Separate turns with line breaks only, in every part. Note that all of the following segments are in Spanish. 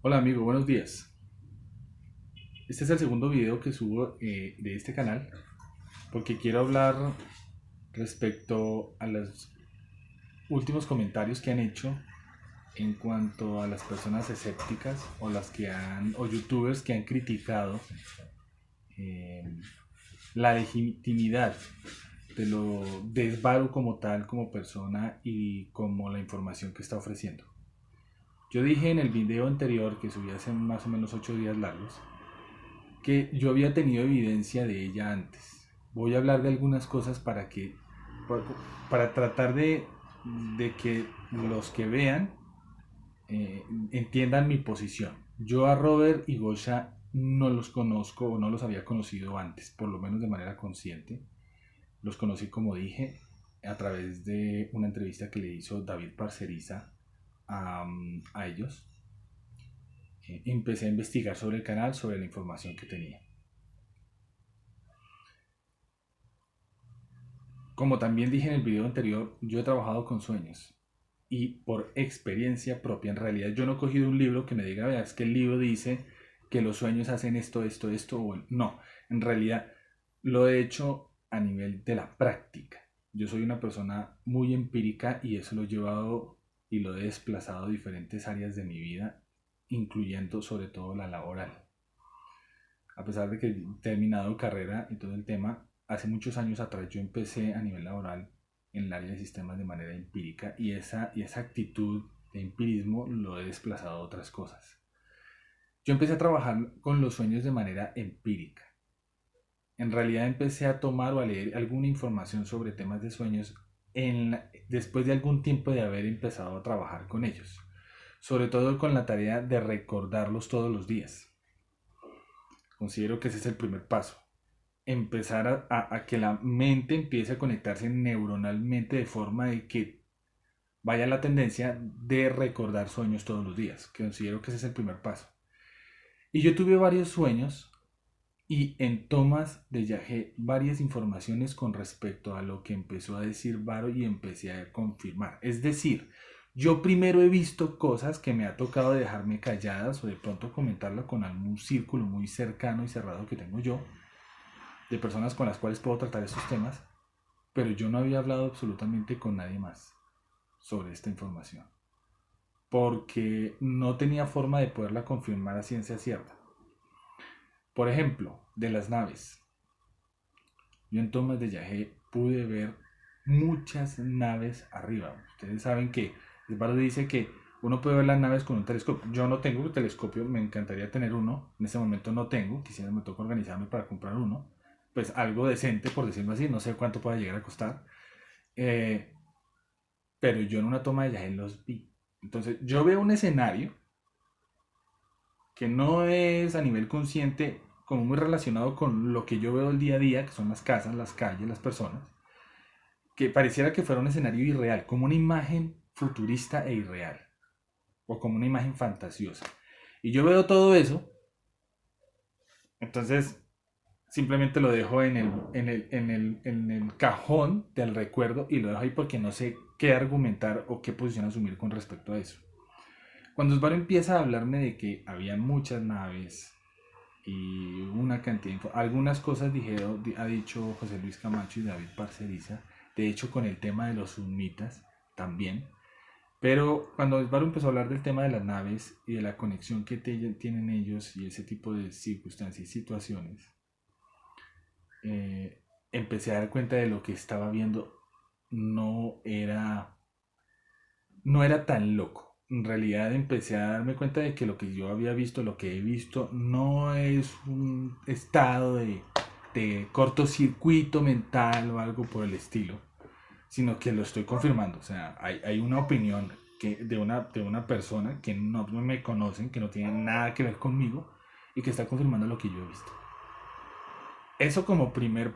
Hola amigo, buenos días. Este es el segundo video que subo de este canal porque quiero hablar respecto a los últimos comentarios que han hecho en cuanto a las personas escépticas o las que han o youtubers que han criticado eh, la legitimidad de lo de Svaro como tal, como persona y como la información que está ofreciendo. Yo dije en el video anterior que subí hace más o menos 8 días largos que yo había tenido evidencia de ella antes. Voy a hablar de algunas cosas para tratar de que los que vean entiendan mi posición. Yo a Robert y Gosha no los conozco o no los había conocido antes, por lo menos de manera consciente. Los conocí, como dije, a través de una entrevista que le hizo David Parceriza a ellos. Empecé a investigar sobre el canal, sobre la información que tenía. Como también dije en el video anterior, yo he trabajado con sueños y por experiencia propia, en realidad yo no he cogido un libro que me diga, vea, es que el libro dice que los sueños hacen esto, esto, esto, o no, en realidad lo he hecho a nivel de la práctica. Yo soy una persona muy empírica y eso lo he llevado y lo he desplazado a diferentes áreas de mi vida, incluyendo sobre todo la laboral. A pesar de que he terminado carrera y todo el tema, hace muchos años atrás yo empecé a nivel laboral en el área de sistemas de manera empírica y esa actitud de empirismo lo he desplazado a otras cosas. Yo empecé a trabajar con los sueños de manera empírica. En realidad empecé a tomar o a leer alguna información sobre temas de sueños después de algún tiempo de haber empezado a trabajar con ellos. Sobre todo con la tarea de recordarlos todos los días. Considero que ese es el primer paso. Empezar a que la mente empiece a conectarse neuronalmente de forma de que vaya la tendencia de recordar sueños todos los días. Considero que ese es el primer paso. Y yo tuve varios sueños y en tomas de viaje varias informaciones con respecto a lo que empezó a decir Varo y empecé a confirmar. Es decir, yo primero he visto cosas que me ha tocado dejarme calladas o de pronto comentarlo con algún círculo muy cercano y cerrado que tengo yo, de personas con las cuales puedo tratar estos temas, pero yo no había hablado absolutamente con nadie más sobre esta información, porque no tenía forma de poderla confirmar a ciencia cierta. Por ejemplo, de las naves. Yo en tomas de viaje pude ver muchas naves arriba. Ustedes saben que Esbaro dice que uno puede ver las naves con un telescopio. Yo no tengo un telescopio, me encantaría tener uno. En este momento no tengo, quisiera me toca organizarme para comprar uno. Pues algo decente, por decirlo así, no sé cuánto pueda llegar a costar. Eh, pero yo en una toma de viaje los vi. Entonces yo veo un escenario que no es a nivel consciente como muy relacionado con lo que yo veo el día a día, que son las casas, las calles, las personas, que pareciera que fuera un escenario irreal, como una imagen futurista e irreal, o como una imagen fantasiosa. Y yo veo todo eso, entonces simplemente lo dejo en el cajón del recuerdo y lo dejo ahí porque no sé qué argumentar o qué posición asumir con respecto a eso. Cuando Osvaldo empieza a hablarme de que había muchas naves y una cantidad de algunas cosas ha dicho José Luis Camacho y David Parceriza, de hecho con el tema de los sunitas también, pero cuando Osvaldo empezó a hablar del tema de las naves y de la conexión que tienen ellos y ese tipo de circunstancias y situaciones, empecé a dar cuenta de lo que estaba viendo no era no era tan loco. En realidad empecé a darme cuenta de que lo que yo había visto, lo que he visto, no es un estado de cortocircuito mental o algo por el estilo, sino que lo estoy confirmando. O sea, hay una opinión de una persona que no me conocen, que no tiene nada que ver conmigo y que está confirmando lo que yo he visto. Eso como primer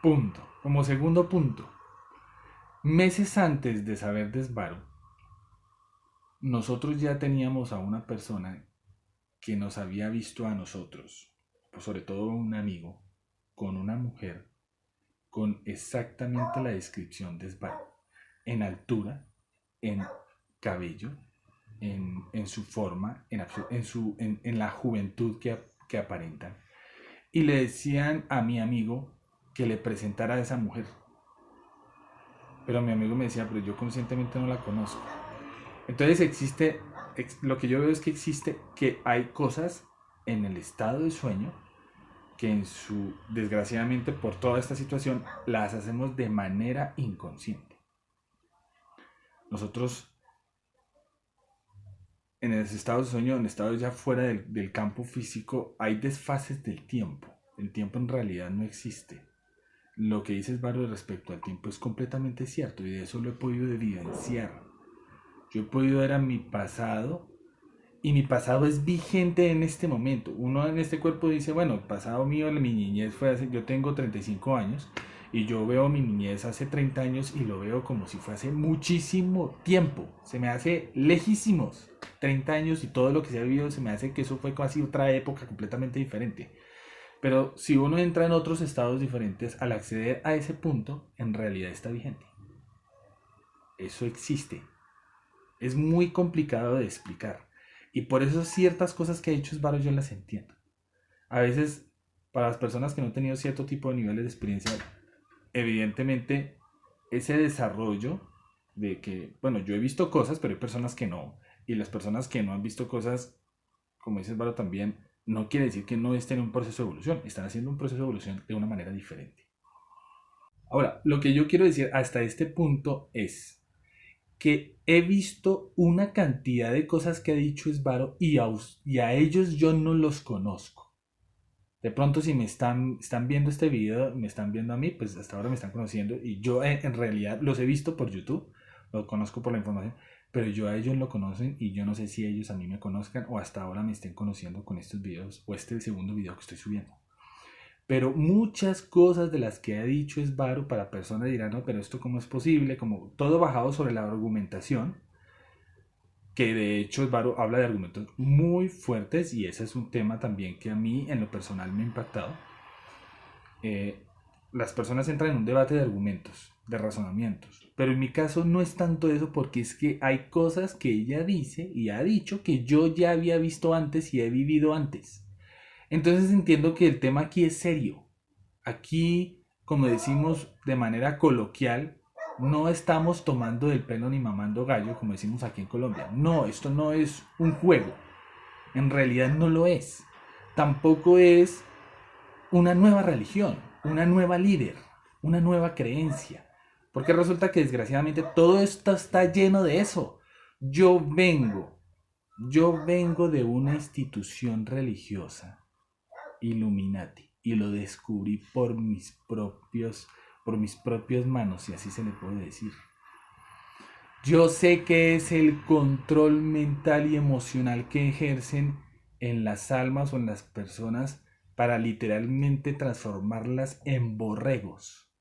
punto. Como segundo punto, meses antes de saber de Sbarro, nosotros ya teníamos a una persona que nos había visto a nosotros, pues sobre todo un amigo, con una mujer con exactamente la descripción de Sbar, en altura, en cabello, en su forma, en la juventud que aparentan. Y le decían a mi amigo que le presentara a esa mujer. Pero mi amigo me decía, pero yo conscientemente no la conozco. Entonces lo que yo veo es que hay cosas en el estado de sueño que desgraciadamente por toda esta situación, las hacemos de manera inconsciente. Nosotros en el estado de sueño, en estados ya fuera del campo físico, hay desfases del tiempo. El tiempo en realidad no existe. Lo que dices, Varo, respecto al tiempo es completamente cierto y de eso lo he podido evidenciar. Yo he podido ver a mi pasado y mi pasado es vigente en este momento. Uno en este cuerpo dice, bueno, el pasado mío, mi niñez fue hace, yo tengo 35 años y yo veo mi niñez hace 30 años y lo veo como si fue hace muchísimo tiempo. Se me hace lejísimos 30 años y todo lo que se ha vivido se me hace que eso fue casi otra época completamente diferente. Pero si uno entra en otros estados diferentes, al acceder a ese punto, en realidad está vigente. Eso existe. Es muy complicado de explicar. Y por eso ciertas cosas que ha dicho Esvaro yo las entiendo. A veces, para las personas que no han tenido cierto tipo de niveles de experiencia, evidentemente, ese desarrollo de que, bueno, yo he visto cosas, pero hay personas que no. Y las personas que no han visto cosas, como dice Esvaro también, no quiere decir que no estén en un proceso de evolución. Están haciendo un proceso de evolución de una manera diferente. Ahora, lo que yo quiero decir hasta este punto es que he visto una cantidad de cosas que ha dicho Esvaro y a ellos yo no los conozco. De pronto si están viendo este video, me están viendo a mí, pues hasta ahora me están conociendo y yo en realidad los he visto por YouTube, los conozco por la información, pero yo a ellos lo conocen y yo no sé si ellos a mí me conozcan o hasta ahora me estén conociendo con estos videos o este segundo video que estoy subiendo. Pero muchas cosas de las que ha dicho Esvaro para personas dirán, no, pero esto cómo es posible, como todo bajado sobre la argumentación, que de hecho Esvaro habla de argumentos muy fuertes y ese es un tema también que a mí en lo personal me ha impactado. Las personas entran en un debate de argumentos, de razonamientos, pero en mi caso no es tanto eso porque es que hay cosas que ella dice y ha dicho que yo ya había visto antes y he vivido antes. Entonces entiendo que el tema aquí es serio. Aquí, como decimos de manera coloquial, no estamos tomando del pelo ni mamando gallo, como decimos aquí en Colombia. No, esto no es un juego. En realidad no lo es. Tampoco es una nueva religión, una nueva líder, una nueva creencia. Porque resulta que desgraciadamente todo esto está lleno de eso. Yo vengo de una institución religiosa Illuminati y lo descubrí por mis propias manos, si así se le puede decir. Yo sé que es el control mental y emocional que ejercen en las almas o en las personas para literalmente transformarlas en borregos,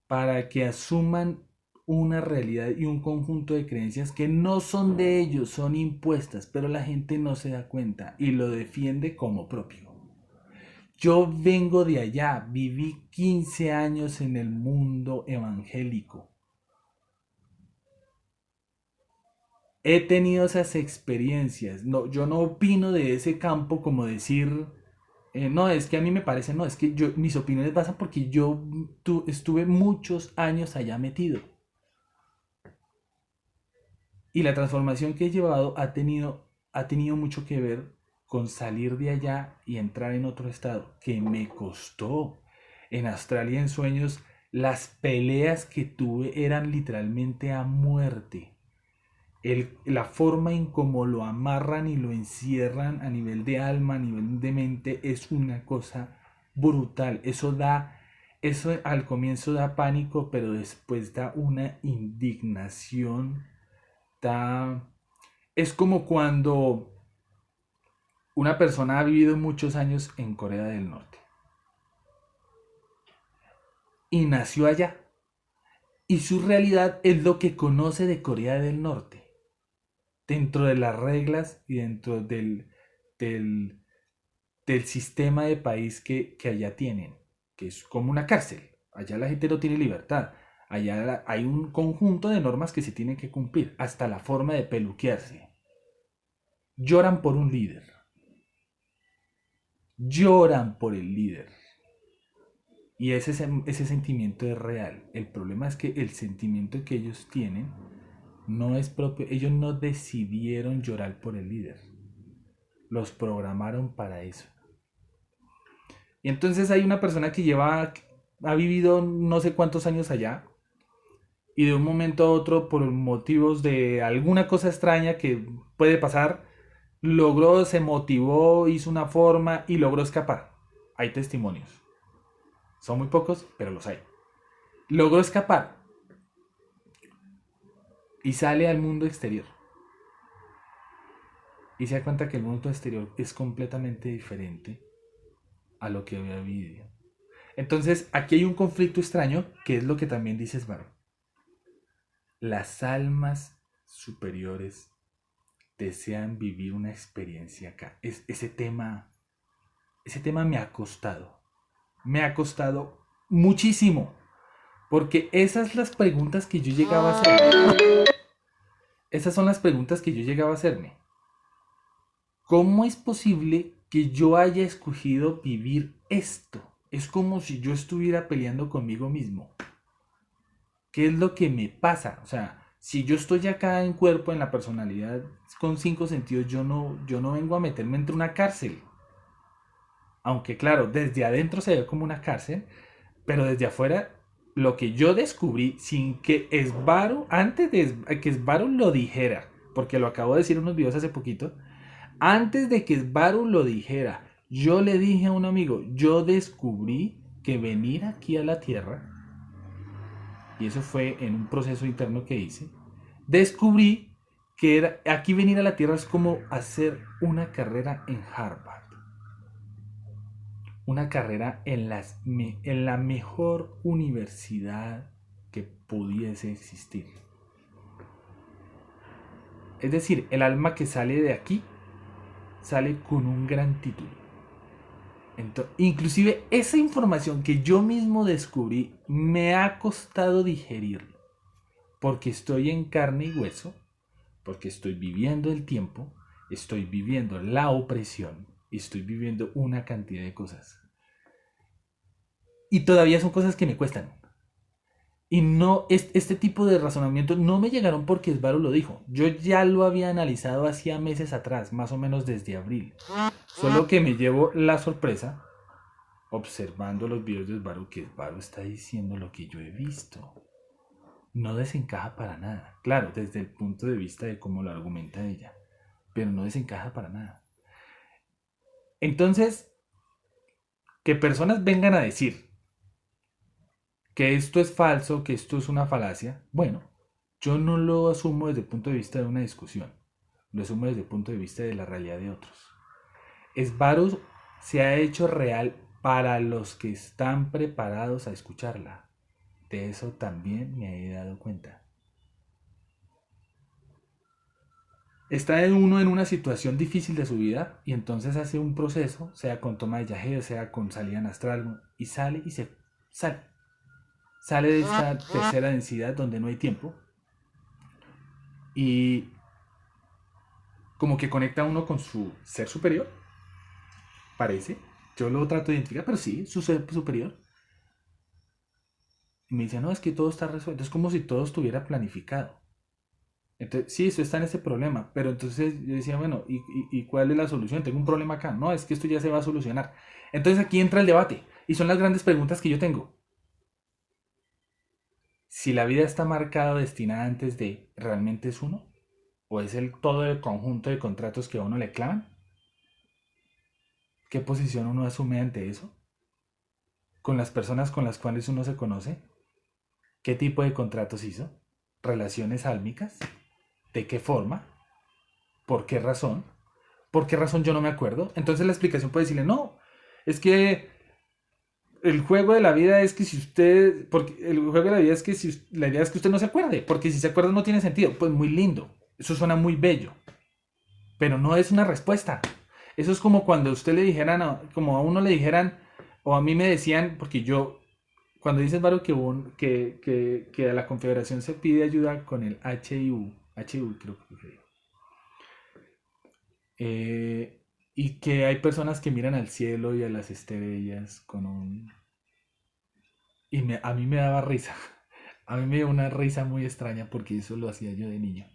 para que asuman una realidad y un conjunto de creencias que no son de ellos, son impuestas, pero la gente no se da cuenta y lo defiende como propio. Yo vengo de allá, viví 15 años en el mundo evangélico. He tenido esas experiencias. No, yo no opino de ese campo como decir, no, es que a mí me parece, no, es que mis opiniones basan porque yo estuve muchos años allá metido. Y la transformación que he llevado ha tenido mucho que ver con salir de allá y entrar en otro estado, que me costó. En Australia en sueños, las peleas que tuve eran literalmente a muerte. La forma en cómo lo amarran y lo encierran a nivel de alma, a nivel de mente, es una cosa brutal. Eso al comienzo da pánico, pero después da una indignación. Es como cuando una persona ha vivido muchos años en Corea del Norte y nació allá. Y su realidad es lo que conoce de Corea del Norte, dentro de las reglas y dentro del, del sistema de país que allá tienen, que es como una cárcel. Allá la gente no tiene libertad. Allá hay un conjunto de normas que se tienen que cumplir, hasta la forma de peluquearse. Lloran por un líder. Lloran por el líder. Y ese sentimiento es real. El problema es que el sentimiento que ellos tienen no es propio. Ellos no decidieron llorar por el líder. Los programaron para eso. Y entonces hay una persona que ha vivido no sé cuántos años allá, y de un momento a otro, por motivos de alguna cosa extraña que puede pasar, se motivó, hizo una forma y logró escapar. Hay testimonios. Son muy pocos, pero los hay. Logró escapar y sale al mundo exterior. Y se da cuenta que el mundo exterior es completamente diferente a lo que había vivido. Entonces, aquí hay un conflicto extraño, que es lo que también dice Svaro. Las almas superiores desean vivir una experiencia acá. Ese tema me ha costado. Me ha costado muchísimo. Porque esas son las preguntas que yo llegaba a hacerme. Esas son las preguntas que yo llegaba a hacerme. ¿Cómo es posible que yo haya escogido vivir esto? Es como si yo estuviera peleando conmigo mismo. ¿Qué es lo que me pasa? O sea, si yo estoy acá en cuerpo, en la personalidad, con 5 sentidos, yo no vengo a meterme entre una cárcel. Aunque claro, desde adentro se ve como una cárcel, pero desde afuera, lo que yo descubrí sin que Svaro, antes de que Svaro lo dijera, porque lo acabo de decir en unos videos hace poquito, antes de que Svaro lo dijera, yo le dije a un amigo, yo descubrí que venir aquí a la Tierra, y eso fue en un proceso interno que hice, descubrí que aquí venir a la Tierra es como hacer una carrera en Harvard. Una carrera en la mejor universidad que pudiese existir. Es decir, el alma que sale de aquí sale con un gran título. Entonces, inclusive esa información que yo mismo descubrí me ha costado digerirlo, porque estoy en carne y hueso, porque estoy viviendo el tiempo, estoy viviendo la opresión y estoy viviendo una cantidad de cosas. Y todavía son cosas que me cuestan. Y no, este tipo de razonamientos no me llegaron porque Svaro lo dijo. Yo ya lo había analizado hacía meses atrás, más o menos desde abril. Solo que me llevo la sorpresa observando los videos de Svaro, que Svaro está diciendo lo que yo he visto. No desencaja para nada. Claro, desde el punto de vista de cómo lo argumenta ella. Pero no desencaja para nada. Entonces, que personas vengan a decir que esto es falso, que esto es una falacia, bueno, yo no lo asumo desde el punto de vista de una discusión, lo asumo desde el punto de vista de la realidad de otros. Svaro se ha hecho real para los que están preparados a escucharla. De eso también me he dado cuenta. Está uno en una situación difícil de su vida y entonces hace un proceso, sea con toma de yagé, sea con salida en astral, y sale y se sale. Sale de esta tercera densidad donde no hay tiempo y como que conecta uno con su ser superior, parece. Yo lo trato de identificar, pero sí, su ser superior. Y me dice, no, es que todo está resuelto. Es como si todo estuviera planificado. Entonces, sí, eso está en ese problema. Pero entonces yo decía, bueno, ¿y cuál es la solución? Tengo un problema acá. No, es que esto ya se va a solucionar. Entonces aquí entra el debate. Y son las grandes preguntas que yo tengo. Si la vida está marcada o destinada antes de, ¿realmente es uno? ¿O es todo el conjunto de contratos que a uno le clavan? ¿Qué posición uno asume ante eso? ¿Con las personas con las cuales uno se conoce? ¿Qué tipo de contratos hizo? ¿Relaciones álmicas? ¿De qué forma? ¿Por qué razón? ¿Por qué razón yo no me acuerdo? Entonces la explicación puede decirle, no, es que el juego de la vida es que si usted, porque el juego de la vida es que si la idea es que usted no se acuerde, porque si se acuerda no tiene sentido. Pues muy lindo, eso suena muy bello, pero no es una respuesta. Eso es como cuando a usted le dijeran, como a uno le dijeran, o a mí me decían, porque yo Cuando dices, Varo, que a la Confederación se pide ayuda con el HIU creo que fue, y que hay personas que miran al cielo y a las estrellas con un... a mí me daba risa. A mí me dio una risa muy extraña porque eso lo hacía yo de niño.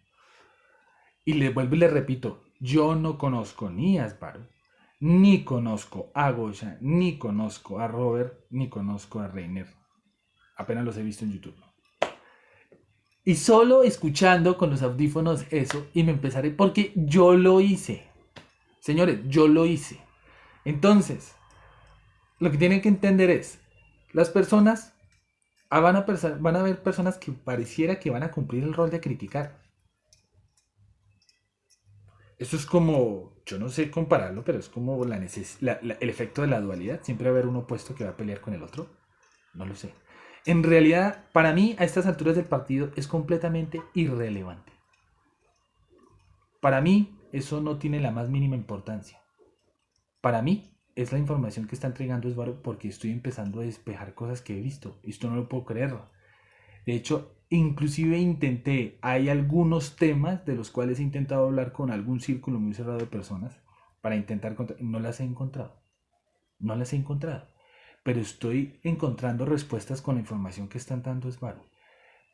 Y le vuelvo y le repito, yo no conozco ni a Sbarro, ni conozco a Goya, ni conozco a Robert, ni conozco a Reiner. Apenas los he visto en YouTube. Y solo escuchando con los audífonos eso y me empezaré, porque yo lo hice. Señores, yo lo hice. Entonces, lo que tienen que entender es, las personas van a haber personas que pareciera que van a cumplir el rol de criticar. Eso es como, yo no sé compararlo, pero es como el efecto de la dualidad. Siempre va a haber un opuesto que va a pelear con el otro. No lo sé. En realidad, para mí, a estas alturas del partido, es completamente irrelevante. Para mí, eso no tiene la más mínima importancia. Para mí, es la información que está entregando Esvaro porque estoy empezando a despejar cosas que he visto. Esto no lo puedo creer. De hecho, inclusive hay algunos temas de los cuales he intentado hablar con algún círculo muy cerrado de personas para intentar, no las he encontrado. No las he encontrado. Pero estoy encontrando respuestas con la información que están dando Esvaro.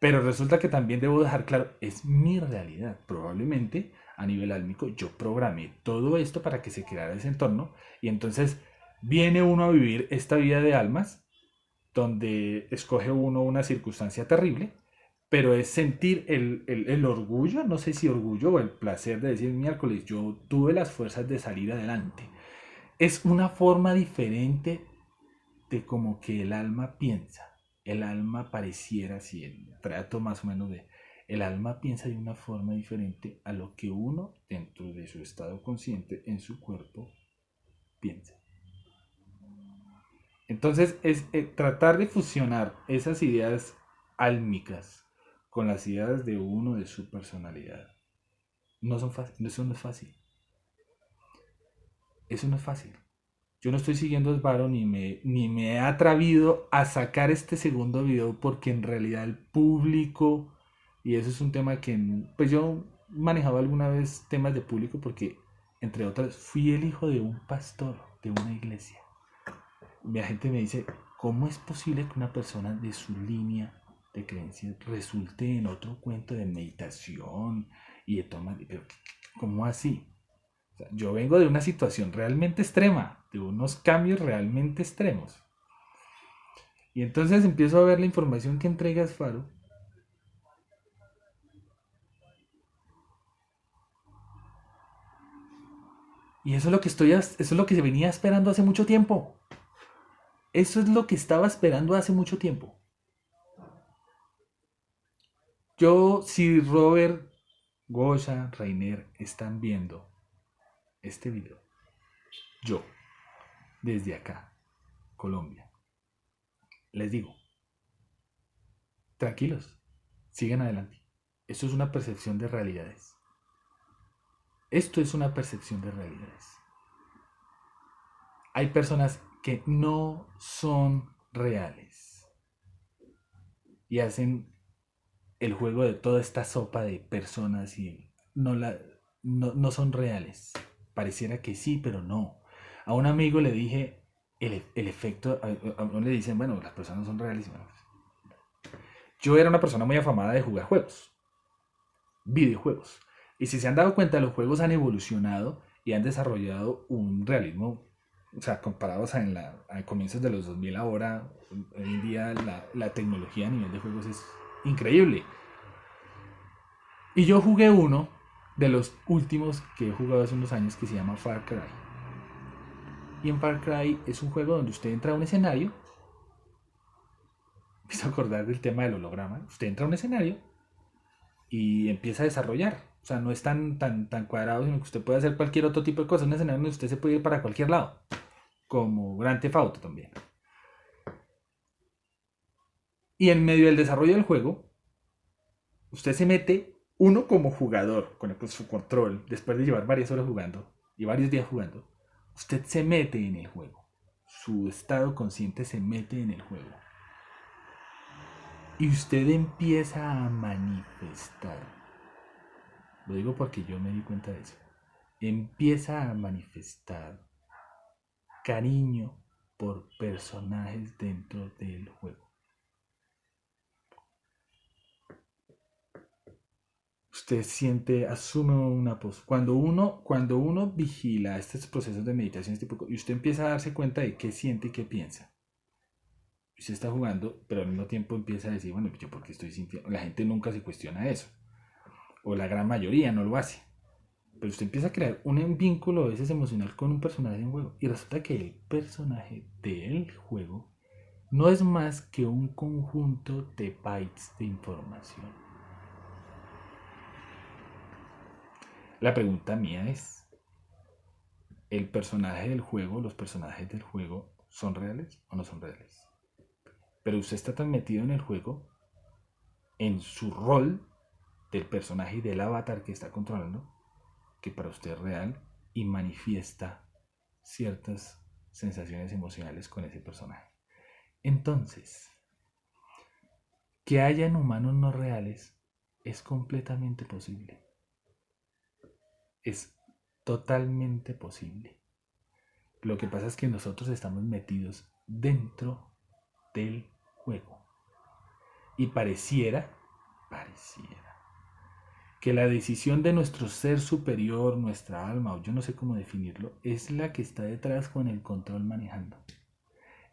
Pero resulta que también debo dejar claro, es mi realidad. Probablemente a nivel álmico yo programé todo esto para que se creara ese entorno y entonces viene uno a vivir esta vida de almas donde escoge uno una circunstancia terrible, pero es sentir el orgullo, no sé si orgullo o el placer de decir miércoles, yo tuve las fuerzas de salir adelante. Es una forma diferente de como que el alma piensa. El alma pareciera, si el trato más o menos de... El alma piensa de una forma diferente a lo que uno, dentro de su estado consciente, en su cuerpo, piensa. Entonces es tratar de fusionar esas ideas álmicas con las ideas de uno, de su personalidad. No son fácil, eso no es fácil. Eso no es fácil. Yo no estoy siguiendo a Sbarro ni me he atrevido a sacar este segundo video porque en realidad el público, y eso es un tema que, pues yo manejaba alguna vez temas de público porque, entre otras, fui el hijo de un pastor de una iglesia. La gente me dice, ¿cómo es posible que una persona de su línea de creencias resulte en otro cuento de meditación y de toma? Pero, ¿cómo así? O sea, yo vengo de una situación realmente extrema, de unos cambios realmente extremos. Y entonces empiezo a ver la información que entrega Sbarro. Y eso es lo que se venía esperando hace mucho tiempo. Eso es lo que estaba esperando hace mucho tiempo. Si Robert, Goya, Reiner están viendo este video, yo, desde acá, Colombia, les digo, tranquilos, sigan adelante. Esto es una percepción de realidades. Esto es una percepción de realidades. Hay personas que no son reales y hacen el juego de toda esta sopa de personas y no son reales. Pareciera que sí, pero no. A un amigo le dije el efecto, a uno le dicen, bueno, las personas son reales. Bueno, yo era una persona muy afamada de jugar juegos, videojuegos. Y si se han dado cuenta, los juegos han evolucionado y han desarrollado un realismo, o sea, comparados a comienzos de los 2000 ahora, hoy en día la tecnología a nivel de juegos es increíble. Y yo jugué uno de los últimos que he jugado hace unos años que se llama Far Cry. Y en Far Cry es un juego donde usted entra a un escenario. Me hizo acordar del tema del holograma. Usted entra a un escenario y empieza a desarrollar. O sea, no es tan cuadrado, sino que usted puede hacer cualquier otro tipo de cosas. Un escenario donde usted se puede ir para cualquier lado. Como Grand Theft Auto también. Y en medio del desarrollo del juego, usted se mete, uno como jugador, con su control, después de llevar varias horas jugando y varios días jugando, usted se mete en el juego. Su estado consciente se mete en el juego. y usted empieza a manifestar, lo digo porque yo me di cuenta de eso, empieza a manifestar cariño por personajes dentro del juego. Usted siente, asume una postura. Cuando uno vigila estos procesos de meditación y usted empieza a darse cuenta de qué siente y qué piensa. Usted está jugando, pero al mismo tiempo empieza a decir, bueno, yo por qué estoy sintiendo. La gente nunca se cuestiona eso. O la gran mayoría no lo hace. Pero usted empieza a crear un vínculo a veces emocional con un personaje en juego. Y resulta que el personaje del juego no es más que un conjunto de bytes de información. La pregunta mía es, ¿el personaje del juego, los personajes del juego, son reales o no son reales? Pero usted está tan metido en el juego, en su rol del personaje y del avatar que está controlando, que para usted es real y manifiesta ciertas sensaciones emocionales con ese personaje. Entonces, que hayan humanos no reales es completamente posible. Es totalmente posible. Lo que pasa es que nosotros estamos metidos dentro del juego. Y pareciera que la decisión de nuestro ser superior, nuestra alma, o yo no sé cómo definirlo, es la que está detrás con el control manejando.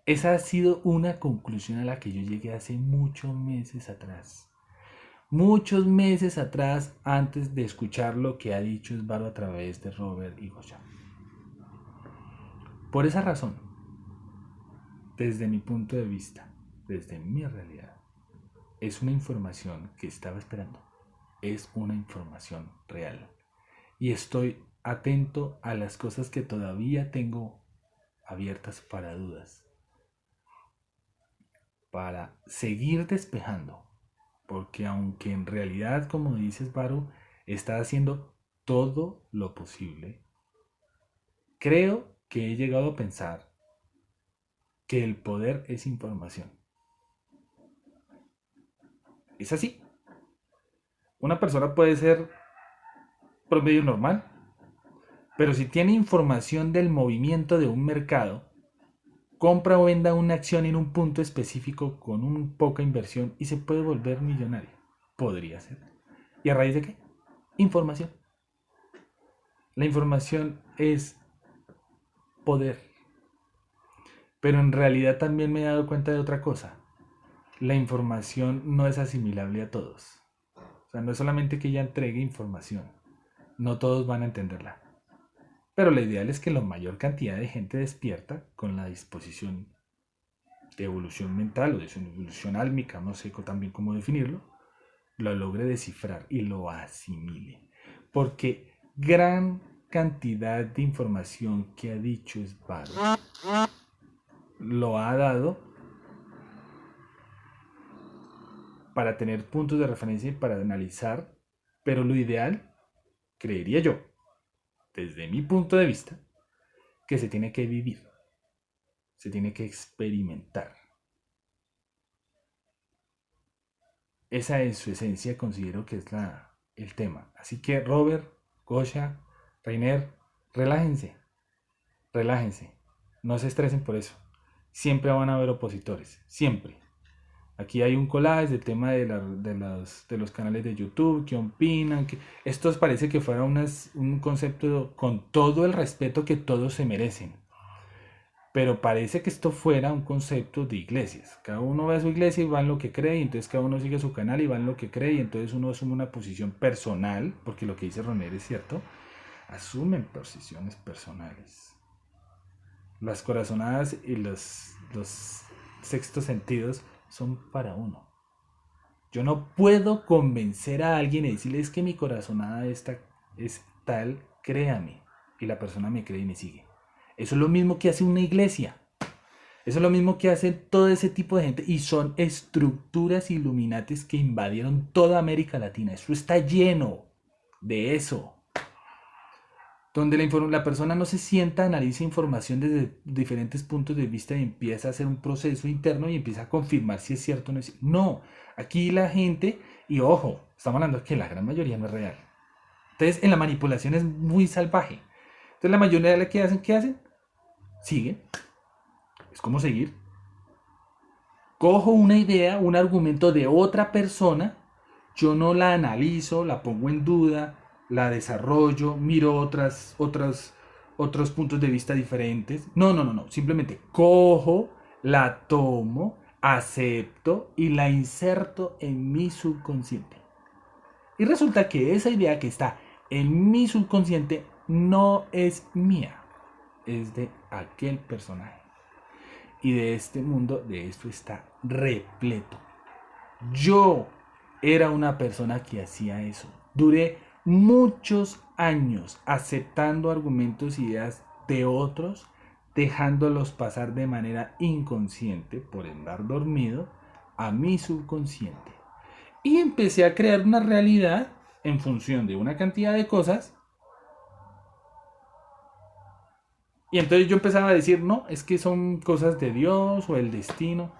Esa ha sido una conclusión a la que yo llegué hace muchos meses atrás. Muchos meses atrás, antes de escuchar lo que ha dicho Esvaro a través de Robert y Goya. Por esa razón, desde mi punto de vista, desde mi realidad, es una información que estaba esperando. Es una información real. Y estoy atento a las cosas que todavía tengo abiertas para dudas. Para seguir despejando. Porque aunque en realidad, como dices, Varo, está haciendo todo lo posible, creo que he llegado a pensar que el poder es información. Es así. Una persona puede ser promedio normal, pero si tiene información del movimiento de un mercado, compra o venda una acción en un punto específico con poca inversión y se puede volver millonario. Podría ser. ¿Y a raíz de qué? Información. La información es poder. Pero en realidad también me he dado cuenta de otra cosa. La información no es asimilable a todos. O sea, no es solamente que ella entregue información. No todos van a entenderla. Pero lo ideal es que la mayor cantidad de gente despierta con la disposición de evolución mental o de su evolución álmica, no sé también cómo definirlo, lo logre descifrar y lo asimile. Porque gran cantidad de información que ha dicho Esvaro lo ha dado para tener puntos de referencia y para analizar, pero lo ideal, creería yo, desde mi punto de vista, que se tiene que vivir, se tiene que experimentar. Esa es su esencia, considero que es el tema. Así que Robert, Goya, Reiner, relájense, no se estresen por eso. Siempre van a haber opositores, siempre. Aquí hay un collage del tema de los canales de YouTube que opinan. Esto parece que fuera un concepto con todo el respeto que todos se merecen. Pero parece que esto fuera un concepto de iglesias. Cada uno va a su iglesia y va en lo que cree, y entonces cada uno sigue su canal y va en lo que cree, y entonces uno asume una posición personal, porque lo que dice Roner es cierto, asumen posiciones personales. Las corazonadas y los sextos sentidos son para uno. Yo no puedo convencer a alguien y decirle es que mi corazonada es tal, créame. Y la persona me cree y me sigue. Eso es lo mismo que hace una iglesia. Eso es lo mismo que hace todo ese tipo de gente. Y son estructuras iluminatis que invadieron toda América Latina. Eso está lleno de eso. donde la persona no se sienta, analiza información desde diferentes puntos de vista y empieza a hacer un proceso interno y empieza a confirmar si es cierto o no es cierto. No, aquí la gente, y ojo, estamos hablando de que la gran mayoría no es real. Entonces, en la manipulación es muy salvaje. Entonces, la mayoría de la que hacen, ¿qué hacen? Siguen. Es como seguir. Cojo una idea, un argumento de otra persona, yo no la analizo, la pongo en duda, la desarrollo, miro otros puntos de vista diferentes. No. Simplemente cojo, la tomo, acepto y la inserto en mi subconsciente. Y resulta que esa idea que está en mi subconsciente no es mía, es de aquel personaje. Y de este mundo, de esto está repleto. Yo era una persona que hacía eso. Duré muchos años aceptando argumentos y ideas de otros, dejándolos pasar de manera inconsciente por andar dormido a mi subconsciente. Y empecé a crear una realidad en función de una cantidad de cosas. Y entonces yo empezaba a decir, no, es que son cosas de Dios o el destino.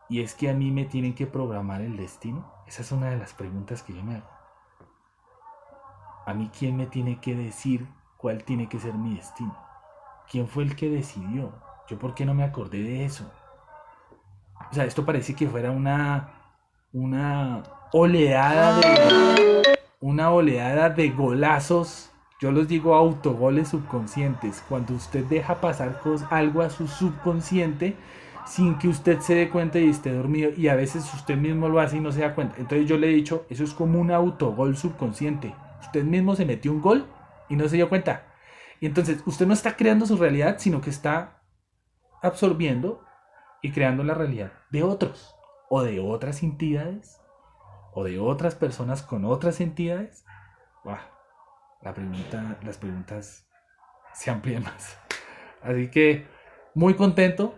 Y es que a mí me tienen que programar el destino. Esa es una de las preguntas que yo me hago. ¿A mí quién me tiene que decir cuál tiene que ser mi destino? ¿Quién fue el que decidió? ¿Yo por qué no me acordé de eso? O sea, esto parece que fuera una oleada de golazos. Yo los digo autogoles subconscientes. Cuando usted deja pasar algo a su subconsciente sin que usted se dé cuenta y esté dormido, y a veces usted mismo lo hace y no se da cuenta. Entonces yo le he dicho, eso es como un autogol subconsciente. Usted mismo se metió un gol y no se dio cuenta. Y entonces usted no está creando su realidad, sino que está absorbiendo y creando la realidad de otros, o de otras entidades, o de otras personas con otras entidades. Wow, las preguntas se amplían más. Así que muy contento.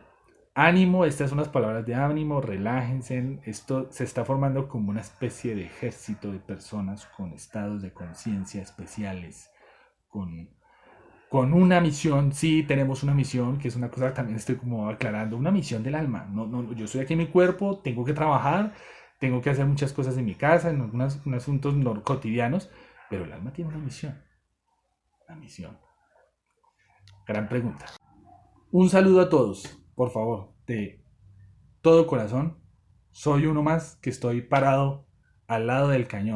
Ánimo, estas son unas palabras de ánimo, relájense. Esto se está formando como una especie de ejército de personas con estados de conciencia especiales, con una misión. Sí, tenemos una misión, que es una cosa que también estoy como aclarando, una misión del alma. No, yo estoy aquí en mi cuerpo, tengo que trabajar, tengo que hacer muchas cosas en mi casa, en algunos asuntos cotidianos, pero el alma tiene una misión. La misión. Gran pregunta. Un saludo a todos, por favor, de todo corazón. Soy uno más que estoy parado al lado del cañón.